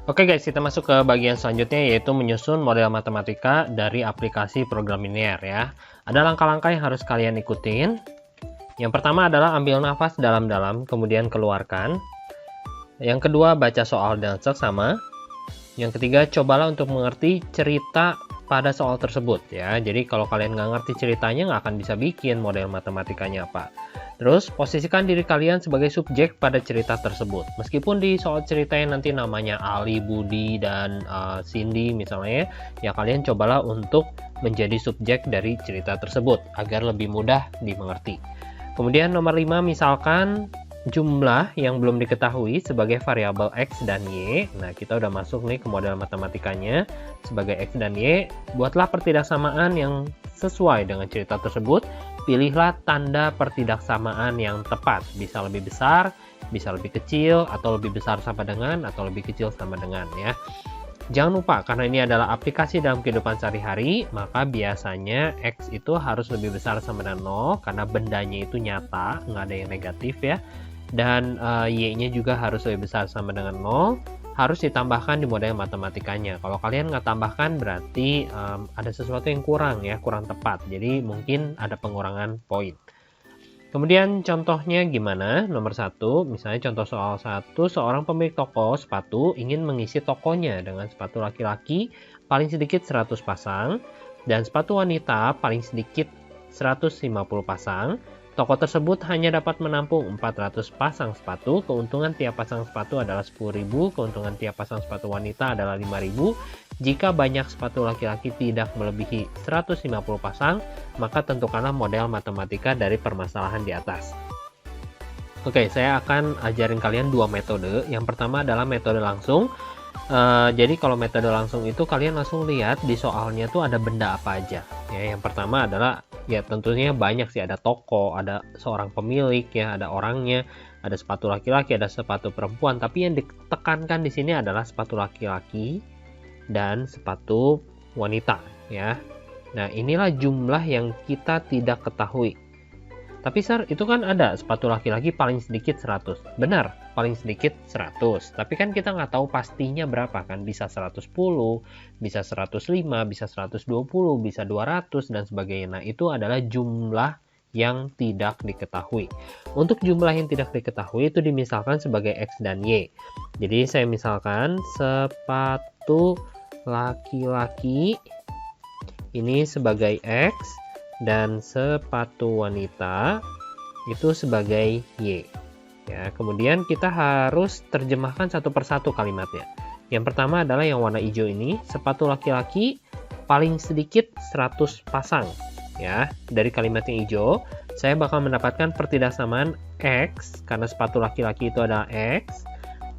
Oke guys, kita masuk ke bagian selanjutnya yaitu menyusun model matematika dari aplikasi program linear ya. Ada langkah-langkah yang harus kalian ikutin. Yang pertama adalah ambil nafas dalam-dalam, kemudian keluarkan. Yang kedua, baca soal dan seksama. Yang ketiga, cobalah untuk mengerti cerita pada soal tersebut ya. Jadi kalau kalian nggak ngerti ceritanya, nggak akan bisa bikin model matematikanya apa. Terus, posisikan diri kalian sebagai subjek pada cerita tersebut. Meskipun di soal ceritanya nanti namanya Ali, Budi, dan Cindy misalnya, ya kalian cobalah untuk menjadi subjek dari cerita tersebut agar lebih mudah dimengerti. Kemudian nomor 5, misalkan jumlah yang belum diketahui sebagai variabel X dan Y. Nah, kita udah masuk nih ke model matematikanya sebagai X dan Y. Buatlah pertidaksamaan yang sesuai dengan cerita tersebut. Pilihlah tanda pertidaksamaan yang tepat. Bisa lebih besar, bisa lebih kecil, atau lebih besar sama dengan, atau lebih kecil sama dengan ya. Jangan lupa, karena ini adalah aplikasi dalam kehidupan sehari-hari, maka biasanya X itu harus lebih besar sama dengan 0, karena bendanya itu nyata, nggak ada yang negatif ya. Dan Y-nya juga harus lebih besar sama dengan 0, harus ditambahkan di model matematikanya. Kalau kalian nggak tambahkan, berarti ada sesuatu yang kurang ya, kurang tepat. Jadi mungkin ada pengurangan poin. Kemudian contohnya gimana? Nomor 1, misalnya contoh soal 1, seorang pemilik toko sepatu ingin mengisi tokonya dengan sepatu laki-laki paling sedikit 100 pasang dan sepatu wanita paling sedikit 150 pasang. Toko tersebut hanya dapat menampung 400 pasang sepatu, keuntungan tiap pasang sepatu adalah 10.000, keuntungan tiap pasang sepatu wanita adalah 5.000. Jika banyak sepatu laki-laki tidak melebihi 150 pasang, maka tentukanlah model matematika dari permasalahan di atas. Oke, saya akan ajarin kalian dua metode. Yang pertama adalah metode langsung. Jadi kalau metode langsung itu kalian langsung lihat di soalnya tuh ada benda apa aja. Ya, yang pertama adalah ya tentunya banyak sih, ada toko, ada seorang pemilik ya, ada orangnya, ada sepatu laki-laki, ada sepatu perempuan. Tapi yang ditekankan di sini adalah sepatu laki-laki dan sepatu wanita ya. Nah, inilah jumlah yang kita tidak ketahui. Tapi Sir, itu kan ada sepatu laki-laki paling sedikit 100. Benar, paling sedikit 100. Tapi kan kita nggak tahu pastinya berapa kan. Bisa 110, bisa 105, bisa 120, bisa 200, dan sebagainya. Nah, itu adalah jumlah yang tidak diketahui. Untuk jumlah yang tidak diketahui itu dimisalkan sebagai X dan Y. Jadi saya misalkan sepatu laki-laki ini sebagai X dan sepatu wanita itu sebagai Y ya. Kemudian kita harus terjemahkan satu persatu kalimatnya. Yang pertama adalah yang warna hijau ini, sepatu laki-laki paling sedikit 100 pasang ya. Dari kalimat yang hijau saya bakal mendapatkan pertidaksamaan X karena sepatu laki-laki itu adalah X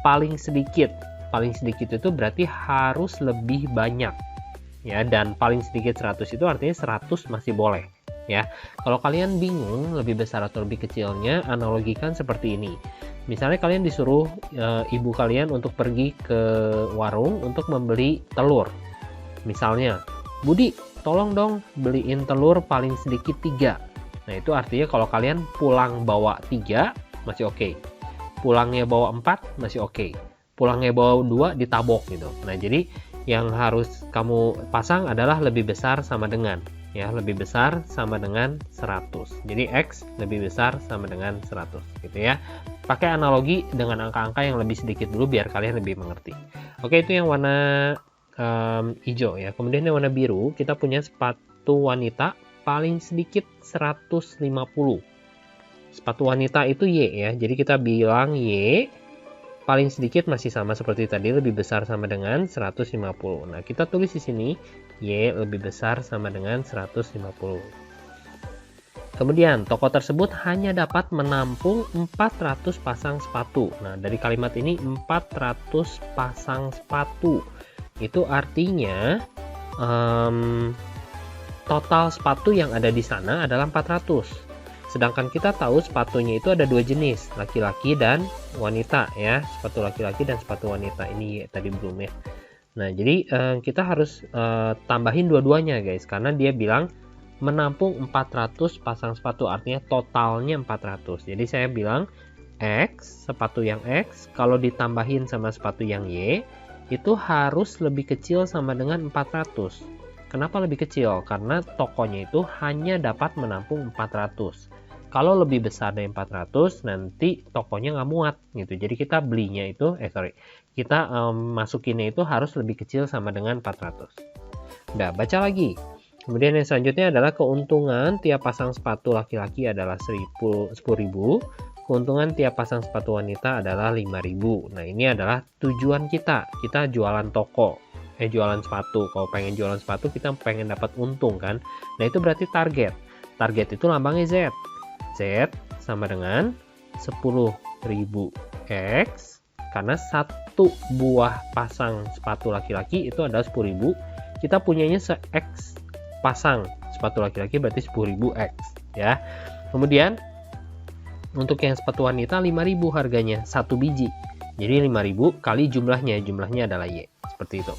paling sedikit. Paling sedikit itu berarti harus lebih banyak ya, dan paling sedikit 100 itu artinya 100 masih boleh ya. Kalau kalian bingung lebih besar atau lebih kecilnya, analogikan seperti ini. Misalnya kalian disuruh ibu kalian untuk pergi ke warung untuk membeli telur. Misalnya, Budi tolong dong beliin telur paling sedikit 3. Nah, itu artinya kalau kalian pulang bawa 3 masih oke, pulangnya bawa 4 masih oke, pulangnya bawa 2 ditabok gitu. Nah, jadi yang harus kamu pasang adalah lebih besar sama dengan ya, lebih besar sama dengan 100. Jadi X lebih besar sama dengan 100 gitu ya. Pakai analogi dengan angka-angka yang lebih sedikit dulu biar kalian lebih mengerti. Oke, itu yang warna hijau ya. Kemudian yang warna biru, kita punya sepatu wanita paling sedikit 150. Sepatu wanita itu Y ya. Jadi kita bilang Y paling sedikit masih sama seperti tadi, lebih besar sama dengan 150. Nah, kita tulis di sini Y lebih besar sama dengan 150. Kemudian, toko tersebut hanya dapat menampung 400 pasang sepatu. Nah, dari kalimat ini 400 pasang sepatu. Itu artinya total sepatu yang ada di sana adalah 400. Sedangkan kita tahu sepatunya itu ada dua jenis, laki-laki dan wanita ya. Sepatu laki-laki dan sepatu wanita. Ini tadi belum ya. Nah, jadi kita harus tambahin dua-duanya guys, karena dia bilang menampung 400 pasang sepatu, artinya totalnya 400. Jadi saya bilang X, sepatu yang X kalau ditambahin sama sepatu yang Y itu harus lebih kecil sama dengan 400. Kenapa lebih kecil? Karena tokonya itu hanya dapat menampung 400. Kalau lebih besar dari 400, nanti tokonya nggak muat gitu. Jadi kita belinya itu, kita masukinnya itu harus lebih kecil sama dengan 400. Udah, baca lagi. Kemudian yang selanjutnya adalah keuntungan tiap pasang sepatu laki-laki adalah 10.000. Keuntungan tiap pasang sepatu wanita adalah 5.000. Nah, ini adalah tujuan kita. Kita jualan toko. Jualan sepatu. Kalau pengen jualan sepatu, kita pengen dapat untung kan. Nah, itu berarti target. Target itu lambangnya Z. Z sama dengan 10.000 X, karena satu buah pasang sepatu laki-laki itu adalah 10.000. Kita punyanya se-X pasang sepatu laki-laki, berarti 10.000 X ya. Kemudian untuk yang sepatu wanita 5.000 harganya, satu biji. Jadi 5.000 kali jumlahnya adalah Y, seperti itu.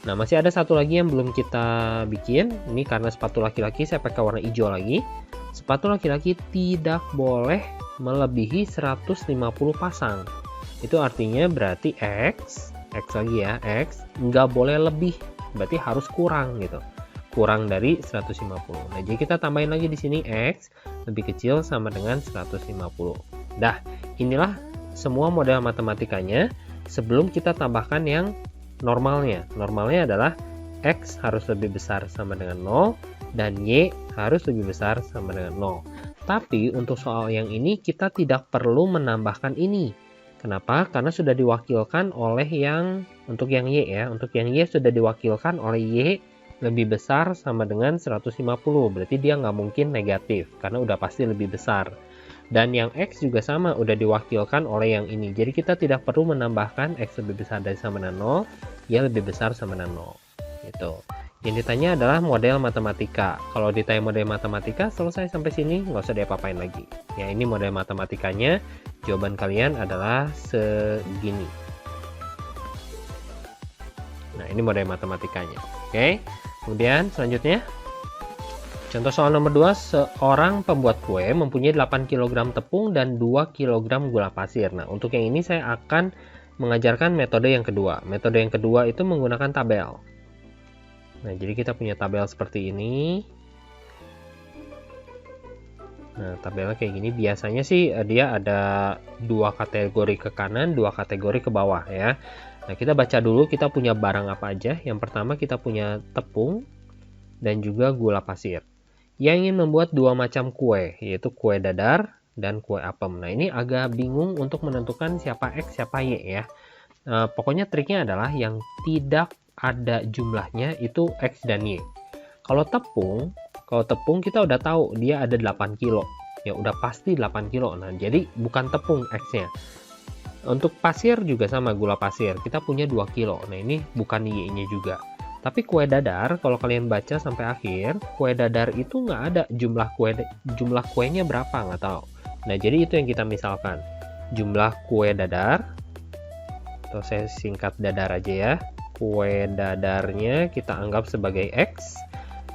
Nah, masih ada satu lagi yang belum kita bikin. Ini karena sepatu laki-laki saya pakai warna hijau lagi. Sepatu laki-laki tidak boleh melebihi 150 pasang. Itu artinya berarti X lagi ya, X nggak boleh lebih, berarti harus kurang gitu. Kurang dari 150. Nah, jadi kita tambahin lagi di sini X lebih kecil sama dengan 150. Dah, inilah semua model matematikanya sebelum kita tambahkan yang normalnya. Normalnya adalah X harus lebih besar sama dengan 0 dan Y harus lebih besar sama dengan 0. Tapi untuk soal yang ini kita tidak perlu menambahkan ini. Kenapa? Karena sudah diwakilkan oleh untuk yang Y ya. Untuk yang Y sudah diwakilkan oleh Y lebih besar sama dengan 150. Berarti dia nggak mungkin negatif karena udah pasti lebih besar. Dan yang X juga sama, udah diwakilkan oleh yang ini. Jadi kita tidak perlu menambahkan X lebih besar dari sama dengan 0, Y lebih besar sama dengan 0. Gitu. Yang ditanya adalah model matematika. Kalau ditanya model matematika, selesai sampai sini, nggak usah diapa-apain lagi. Ya, ini model matematikanya. Jawaban kalian adalah segini. Nah, ini model matematikanya. Oke. Kemudian selanjutnya, contoh soal nomor 2, seorang pembuat kue mempunyai 8 kg tepung dan 2 kg gula pasir. Nah, untuk yang ini saya akan mengajarkan metode yang kedua. Metode yang kedua itu menggunakan tabel. Nah, jadi kita punya tabel seperti ini. Nah, tabelnya kayak gini. Biasanya sih dia ada 2 kategori ke kanan, 2 kategori ke bawah ya. Nah, kita baca dulu kita punya barang apa aja. Yang pertama kita punya tepung dan juga gula pasir. Yang ingin membuat 2 macam kue, yaitu kue dadar dan kue apem. Nah, ini agak bingung untuk menentukan siapa X, siapa Y ya. Pokoknya triknya adalah yang tidak ada jumlahnya itu X dan Y. Kalau tepung kita udah tahu dia ada 8 kilo. Ya udah pasti 8 kilo. Nah, jadi bukan tepung X-nya. Untuk pasir juga sama, gula pasir. Kita punya 2 kilo. Nah, ini bukan Y-nya juga. Tapi kue dadar, kalau kalian baca sampai akhir, kue dadar itu nggak ada jumlah kuenya berapa, nggak tahu. Nah, jadi itu yang kita misalkan. Jumlah kue dadar, atau saya singkat dadar aja ya. Kue dadarnya kita anggap sebagai X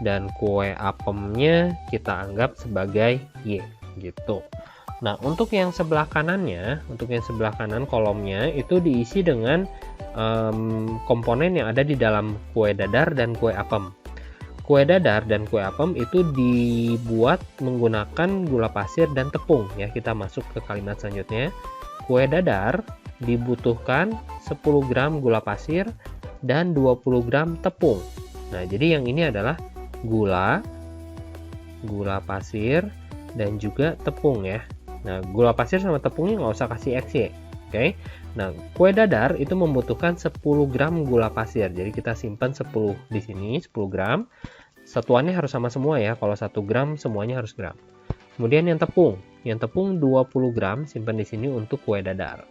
dan kue apemnya kita anggap sebagai Y gitu. Nah, untuk yang sebelah kanannya, kolomnya itu diisi dengan komponen yang ada di dalam kue dadar dan kue apem. Kue dadar dan kue apem itu dibuat menggunakan gula pasir dan tepung ya. Kita masuk ke kalimat selanjutnya. Kue dadar dibutuhkan 10 gram gula pasir dan 20 gram tepung. Nah, jadi yang ini adalah gula pasir dan juga tepung ya. Nah, gula pasir sama tepungnya nggak usah kasih X ya. Oke. Nah, kue dadar itu membutuhkan 10 gram gula pasir. Jadi kita simpan 10 di sini, 10 gram. Satuannya harus sama semua ya. Kalau 1 gram semuanya harus gram. Kemudian yang tepung 20 gram simpan di sini untuk kue dadar.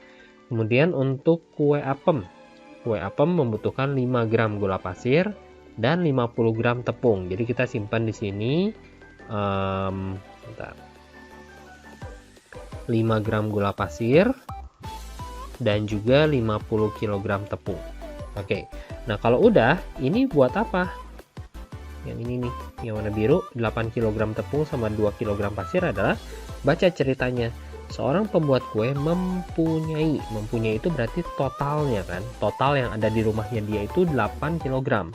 Kemudian untuk kue apem membutuhkan 5 gram gula pasir dan 50 gram tepung. Jadi kita simpan di sini 5 gram gula pasir dan juga 50 kg tepung. Oke. Nah, kalau udah, ini buat apa? Yang ini nih, yang warna biru, 8 kg tepung sama 2 kg pasir adalah baca ceritanya. seorang pembuat kue mempunyai itu berarti totalnya kan, total yang ada di rumahnya dia itu 8 kg.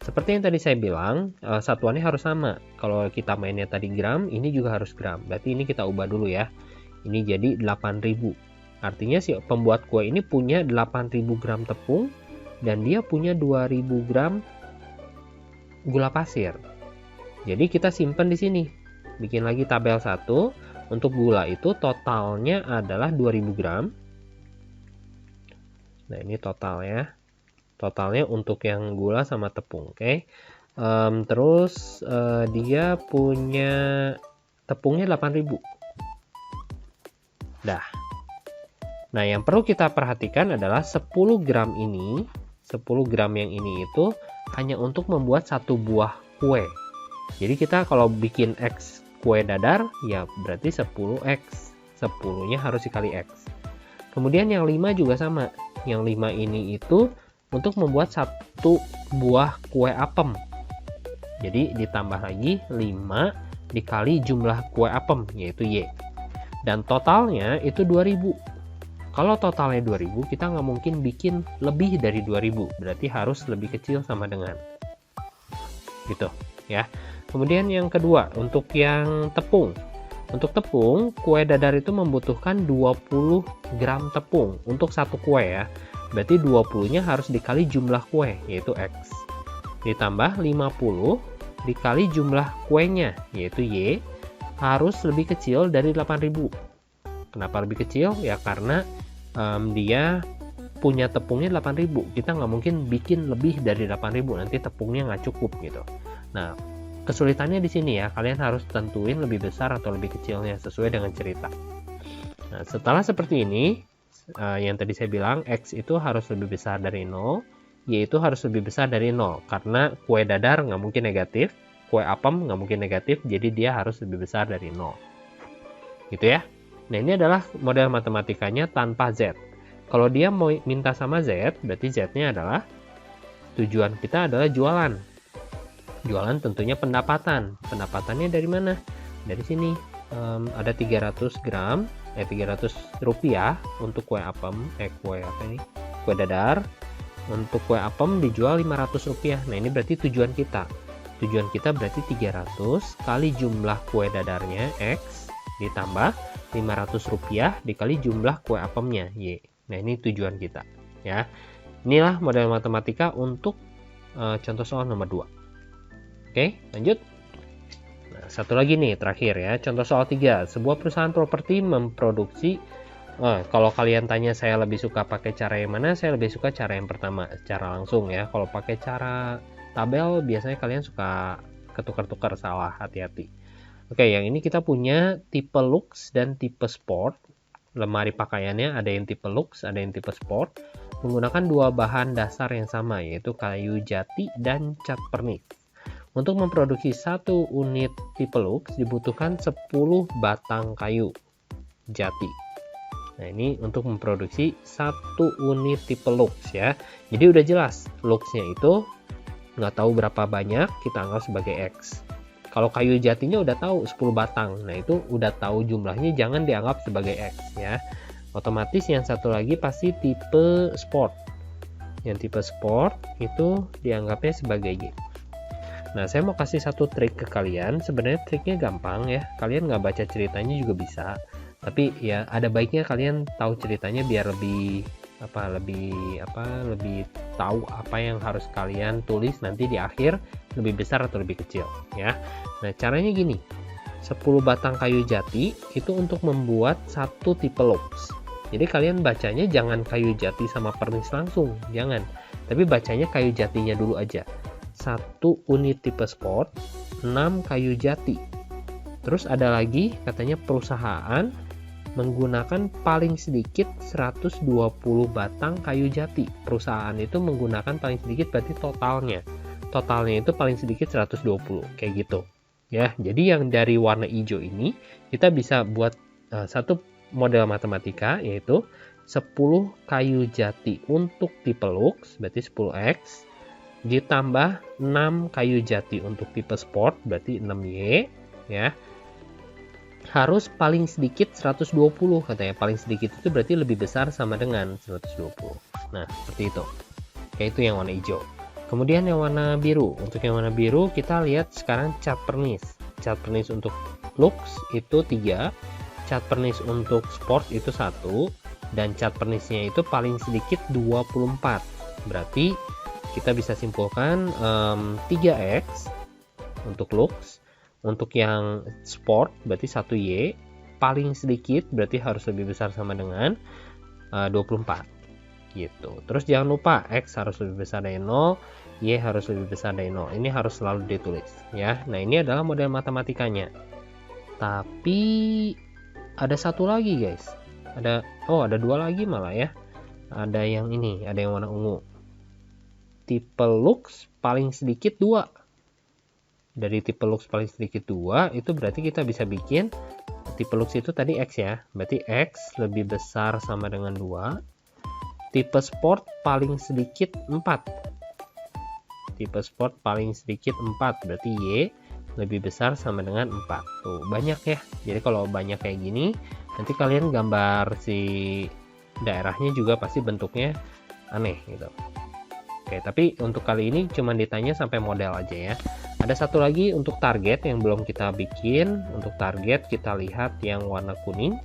Seperti yang tadi saya bilang, satuannya harus sama. Kalau kita mainnya tadi gram, ini juga harus gram. Berarti ini kita ubah dulu ya. Ini jadi 8.000. Artinya si pembuat kue ini punya 8.000 gram tepung dan dia punya 2.000 gram gula pasir. Jadi kita simpan di sini. Bikin lagi tabel 1. Untuk gula itu totalnya adalah 2.000 gram. Nah, ini totalnya. Totalnya untuk yang gula sama tepung, oke. Terus dia punya tepungnya 8.000. Dah. Nah, yang perlu kita perhatikan adalah 10 gram ini, 10 gram yang ini itu hanya untuk membuat satu buah kue. Jadi kita kalau bikin X kue dadar, ya berarti 10X. 10-nya harus dikali X. Kemudian yang 5 juga sama. Yang 5 ini itu untuk membuat satu buah kue apem. Jadi ditambah lagi 5 dikali jumlah kue apem, yaitu Y. Dan totalnya itu 2000. Kalau totalnya 2000, kita nggak mungkin bikin lebih dari 2000. Berarti harus lebih kecil sama dengan. Gitu ya. Kemudian yang kedua, untuk yang tepung. Untuk tepung, kue dadar itu membutuhkan 20 gram tepung untuk satu kue ya. Berarti 20-nya harus dikali jumlah kue, yaitu X. Ditambah 50 dikali jumlah kuenya, yaitu Y, harus lebih kecil dari 8.000. Kenapa lebih kecil? Ya karena dia punya tepungnya 8.000. Kita nggak mungkin bikin lebih dari 8.000, nanti tepungnya nggak cukup gitu. Nah, kesulitannya di sini ya, kalian harus tentuin lebih besar atau lebih kecilnya sesuai dengan cerita. Nah, setelah seperti ini, yang tadi saya bilang X itu harus lebih besar dari 0, Y itu harus lebih besar dari 0, karena kue dadar nggak mungkin negatif, kue apem nggak mungkin negatif, jadi dia harus lebih besar dari 0. Gitu ya. Nah, ini adalah model matematikanya tanpa Z. Kalau dia mau minta sama Z, berarti Z-nya adalah tujuan kita adalah jualan. Jualan tentunya pendapatan. Pendapatannya dari mana? Dari sini. Ada 300 gram, 300 rupiah untuk kue apem, kue dadar. Untuk kue apem dijual 500 rupiah. Nah, ini berarti tujuan kita. Tujuan kita berarti 300 kali jumlah kue dadarnya X ditambah 500 rupiah dikali jumlah kue apemnya Y. Nah, ini tujuan kita ya. Inilah model matematika untuk contoh soal nomor 2. Oke, lanjut. Nah, satu lagi nih terakhir ya, contoh soal 3. Sebuah perusahaan properti memproduksi, kalau kalian tanya saya lebih suka pakai cara yang mana, saya lebih suka cara yang pertama, secara langsung ya. Kalau pakai cara tabel biasanya kalian suka ketukar-tukar, salah, hati-hati. Oke, yang ini kita punya tipe Lux dan tipe Sport. Lemari pakaiannya ada yang tipe Lux, ada yang tipe Sport, menggunakan dua bahan dasar yang sama, yaitu kayu jati dan cat pernik. Untuk memproduksi satu unit tipe Lux dibutuhkan 10 batang kayu jati. Nah, ini untuk memproduksi satu unit tipe Lux ya. Jadi udah jelas, Luxnya itu nggak tahu berapa banyak, kita anggap sebagai X. Kalau kayu jatinya udah tahu 10 batang, nah itu udah tahu jumlahnya, jangan dianggap sebagai X ya. Otomatis yang satu lagi pasti tipe Sport. Yang tipe Sport itu dianggapnya sebagai Y. Nah, saya mau kasih satu trik ke kalian. Sebenarnya triknya gampang ya. Kalian nggak baca ceritanya juga bisa. Tapi ya ada baiknya kalian tahu ceritanya biar lebih tahu apa yang harus kalian tulis nanti di akhir, lebih besar atau lebih kecil ya. Nah, caranya gini. 10 batang kayu jati itu untuk membuat satu tipe Lux. Jadi kalian bacanya jangan kayu jati sama pernis langsung, jangan. Tapi bacanya kayu jatinya dulu aja. 1 unit tipe Sport, 6 kayu jati. Terus ada lagi katanya perusahaan menggunakan paling sedikit 120 batang kayu jati. Perusahaan itu menggunakan paling sedikit berarti totalnya. Totalnya itu paling sedikit 120 kayak gitu. Ya, jadi yang dari warna hijau ini kita bisa buat satu model matematika, yaitu 10 kayu jati untuk tipe Lux berarti 10X ditambah 6 kayu jati untuk tipe Sport berarti 6Y ya. harus paling sedikit 120 katanya. Paling sedikit itu berarti lebih besar sama dengan 120. Nah, seperti itu. Kayak itu yang warna hijau. Kemudian yang warna biru. Untuk yang warna biru kita lihat sekarang cat pernis. Cat pernis untuk lux itu 3, cat pernis untuk sport itu 1, dan cat pernisnya itu paling sedikit 24. Berarti kita bisa simpulkan 3x untuk lux. Untuk yang sport berarti 1Y, paling sedikit berarti harus lebih besar sama dengan 24 gitu. Terus jangan lupa X harus lebih besar dari 0, Y harus lebih besar dari 0. Ini harus selalu ditulis ya. Nah, ini adalah model matematikanya. Tapi ada satu lagi guys. Ada 2 lagi malah ya. Ada yang ini, ada yang warna ungu. Tipe lux paling sedikit 2. Dari tipe lux paling sedikit 2 itu berarti kita bisa bikin tipe lux itu tadi X ya, berarti X lebih besar sama dengan 2. Tipe sport paling sedikit 4, tipe sport paling sedikit 4 berarti Y lebih besar sama dengan 4. Tuh banyak ya, jadi kalau banyak kayak gini nanti kalian gambar si daerahnya juga pasti bentuknya aneh gitu. Oke, tapi untuk kali ini cuma ditanya sampai model aja ya. Ada satu lagi untuk target yang belum kita bikin. Untuk target kita lihat yang warna kuning.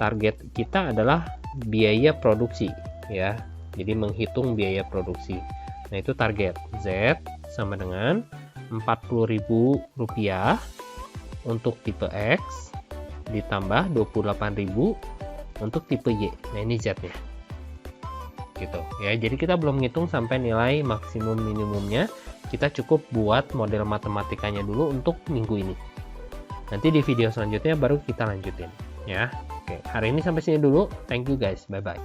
Target kita adalah biaya produksi ya. Jadi menghitung biaya produksi. Nah, itu target. Z sama dengan Rp40.000 untuk tipe X ditambah 28.000 untuk tipe Y. Nah, ini Z-nya. Gitu ya. Jadi kita belum ngitung sampai nilai maksimum minimumnya. Kita cukup buat model matematikanya dulu untuk minggu ini. Nanti di video selanjutnya baru kita lanjutin ya. Oke, hari ini sampai sini dulu. Thank you guys. Bye bye.